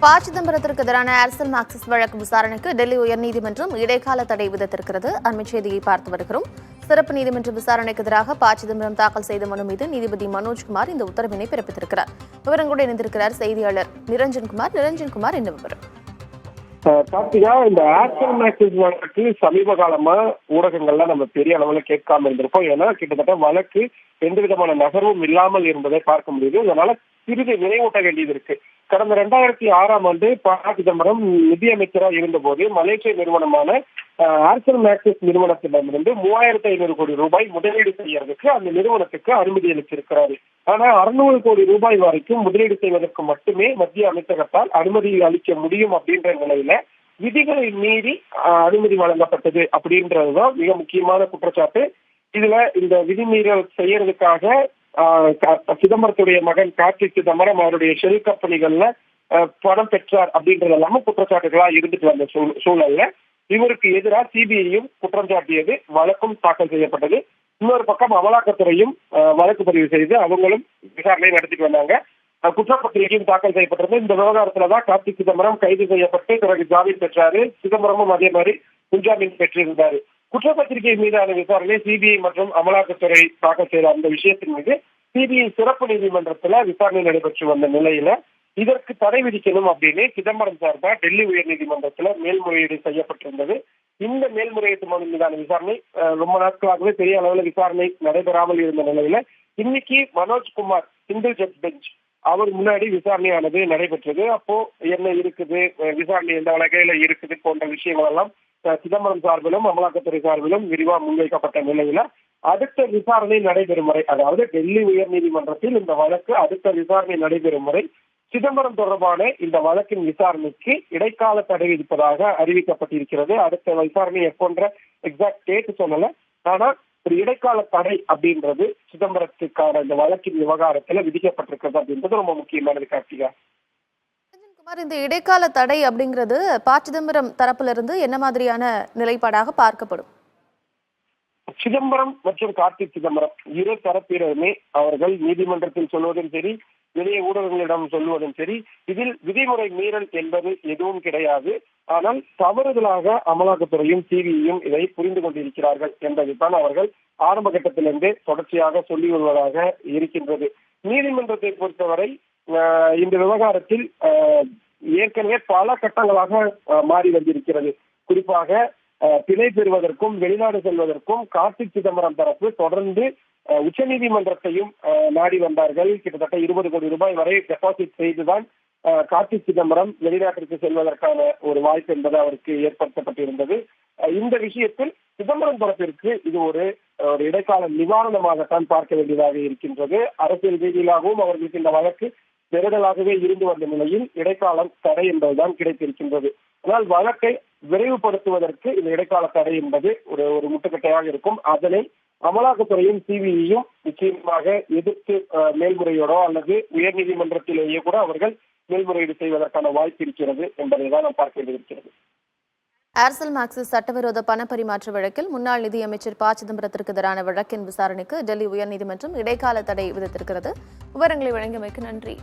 ப. சிதம்பரத்திற்கு எதிரான ஏர்செல் மாக்சிஸ் வழக்கு விசாரணைக்கு டெல்லி உயர்நீதிமன்றம் இடைக்கால தடை விதித்திருக்கிறது. அண்மை செய்தியை பார்த்து வருகிறோம். சிறப்பு நீதிமன்ற விசாரணைக்கு எதிராக ப. சிதம்பரம் தாக்கல் செய்த மனு மீது நீதிபதி மனோஜ்குமார் இந்த உத்தரவினை பிறப்பித்திருக்கிறார். விவரங்களோடு இணைந்திருக்கிறார் செய்தியாளர் நிரஞ்சன்குமார். நிரஞ்சன்குமார், என்ன விவரம்? கார்த்திகா, இந்த ஏர்செல் மாக்சிஸ் வழக்கு சமீப காலமா ஊடகங்கள்ல நம்ம பெரிய அளவுல கேட்காம இருந்திருப்போம். ஏன்னா கிட்டத்தட்ட வழக்கு எந்த விதமான நகர்வும் இல்லாமல் இருந்ததை பார்க்க முடியுது. அதனால சிறிது நினைவூட்ட வேண்டியது இருக்கு. கடந்த 2006ஆம் ஆண்டு ப. சிதம்பரம் நிதியமைச்சராக இருந்தபோது மலேசிய நிறுவனமான ஏர்செல் மாக்சிஸ் நிறுவனத்திடமிருந்து 3500 கோடி ரூபாய் முதலீடு செய்யறதுக்கு அந்த நிறுவனத்துக்கு அனுமதி அளிச்சிருக்கிறாரு. ஆனா 600 கோடி ரூபாய் வரைக்கும் முதலீடு செய்வதற்கு மட்டுமே மத்திய அமைச்சகத்தால் அனுமதி அளிக்க முடியும் அப்படின்ற நிலையில விதிகளை மீறி அனுமதி வழங்கப்பட்டது அப்படின்றதுதான் மிக முக்கியமான குற்றச்சாட்டு. இதுல இந்த விதிமீறல் செய்யறதுக்காக சிதம்பரத்துடைய மகன் கார்த்திக் சிதம்பரம் அவருடைய ஷெல் கம்பெனிகள்ல பணம் பெற்றார் அப்படின்றது எல்லாமே குற்றச்சாட்டுகளா இருந்துட்டு வந்த சூழல்ல இவருக்கு எதிராக சிபிஐயும் குற்றம் சாட்டியது, வழக்கும் தாக்கல் செய்யப்பட்டது. இன்னொரு பக்கம் அமலாக்கத்துறையும் வழக்கு பதிவு செய்து அவங்களும் விசாரணை நடத்திட்டு வந்தாங்க. குற்றப்பத்திரிகையும் தாக்கல் செய்யப்பட்டது. இந்த விவகாரத்துலதான் கார்த்திக் சிதம்பரம் கைது செய்யப்பட்டு பிறகு ஜாமீன் பெற்றாரு. சிதம்பரமும் அதே மாதிரி முன்ஜாமீன் பெற்றிருந்தாரு. குற்றப்பத்திரிகை மீதான விசாரணை சிபிஐ மற்றும் அமலாக்கத்துறை தாக்கல் செய்த அந்த விஷயத்தின் மீது சிபிஐ சிறப்பு நீதிமன்றத்துல விசாரணை நடைபெற்று வந்த நிலையில இதற்கு தடை விதிக்கணும் அப்படின்னு சிதம்பரம் சார்பா டெல்லி உயர்நீதிமன்றத்துல மேல்முறையீடு செய்யப்பட்டிருந்தது. இந்த மேல்முறையீட்டு மனு மீதான விசாரணை ரொம்ப நாட்களாகவே பெரிய அளவுல விசாரணை நடைபெறாமல் இருந்த நிலையில இன்னைக்கு மனோஜ்குமார் சிங்கிள் ஜட்ஜ் பெஞ்ச் அவர் முன்னாடி விசாரணையானது நடைபெற்றது. அப்போ என்ன இருக்குது, விசாரணை எந்த வகையில இருக்குது போன்ற விஷயங்கள் எல்லாம் சிதம்பரம் சார்பிலும் அமலாக்கத்துறை சார்பிலும் விரிவா முன்வைக்கப்பட்ட நிலையில அடுத்த விசாரணை நடைபெறும் வரை, அதாவது டெல்லி உயர்நீதிமன்றத்தில் இந்த வழக்கு அடுத்த விசாரணை நடைபெறும் வரை சிதம்பரம் தொடர்பான இந்த வழக்கின் விசாரணைக்கு இடைக்கால தடை விதிப்பதாக அறிவிக்கப்பட்டிருக்கிறது. அடுத்த விசாரணை எப்போன்ற எக்ஸாக்ட் டேட் சொல்லல. ஆனா ஒரு இடைக்கால தடை அப்படின்றது சிதம்பரத்துக்கான இந்த வழக்கின் விவகாரத்துல விதிக்கப்பட்டிருக்கிறது அப்படின்றது ரொம்ப முக்கியமானது. கார்த்திகா, இந்த இடைக்கால தடை அப்படிங்கிறது ப. சிதம்பரம் தரப்புல இருந்து என்ன மாதிரியான நிலைப்பாடாக பார்க்கப்படும்? சிதம்பரம் மற்றும் கார்த்திக் சிதம்பரம் இரு தரப்பினருமே அவர்கள் நீதிமன்றத்தில் சொல்வதும் சரி, வெளியே ஊடகங்களிடம் சொல்லுவதும் சரி, இதில் விதிமுறை மீறல் என்பது எதுவும் கிடையாது. ஆனால் தவறுதலாக அமலாக்கத்துறையும் சிபிஐயும் இதை புரிந்து கொண்டிருக்கிறார்கள் என்பதைத்தான் அவர்கள் ஆரம்ப கட்டத்திலிருந்தே தொடர்ச்சியாக சொல்லி வருவதாக இருக்கின்றது. நீதிமன்றத்தை பொறுத்தவரை இந்த விவகாரத்தில் ஏற்கனவே பல கட்டங்களாக மாறி வந்திருக்கிறது. குறிப்பாக பிணை பெறுவதற்கும் வெளிநாடு செல்வதற்கும் கார்த்திக் சிதம்பரம் தரப்பு தொடர்ந்து உச்சநீதிமன்றத்தையும் நாடி வந்தார்கள். கிட்டத்தட்ட 20 கோடி ரூபாய் வரை டெபாசிட் செய்துதான் கார்த்திக் சிதம்பரம் வெளிநாட்டிற்கு செல்வதற்கான ஒரு வாய்ப்பு என்பது அவருக்கு ஏற்படுத்தப்பட்டிருந்தது. இந்த விஷயத்தில் சிதம்பரம் தரப்பிற்கு இது ஒரு இடைக்கால நிவாரணமாகத்தான் பார்க்க வேண்டியதாக இருக்கின்றது. அரசியல் ரீதியிலாகவும் அவர்களுக்கு இந்த வழக்கு நெருடலாகவே இருந்து வந்த நிலையில் இடைக்காலம் தடை என்பதுதான் கிடைத்திருக்கின்றது. ஆனால் வழக்கை விரைவுபடுத்துவதற்கு இந்த இடைக்கால தடை என்பது ஒரு முட்டுக்கட்டையாக இருக்கும். அதனை அமலாக்கத்துறையும் சிபிஐயும் நிச்சயமாக எதிர்த்து மேல்முறையோடோ அல்லது உயர்நீதிமன்றத்திலேயே கூட அவர்கள் மேல்முறையீடு செய்வதற்கான வாய்ப்பு இருக்கிறது என்பதை தான் நாம் பார்க்க வேண்டியிருக்கிறது. ஏர்செல் மாக்சிஸ் சட்டவிரோத பண பரிமாற்ற வழக்கில் முன்னாள் நிதியமைச்சர் ப. சிதம்பரத்திற்கு எதிரான வழக்கின் விசாரணைக்கு டெல்லி உயர்நீதிமன்றம் இடைக்கால தடை விதித்திருக்கிறது. விவரங்களை வழங்கியமைக்கு நன்றி.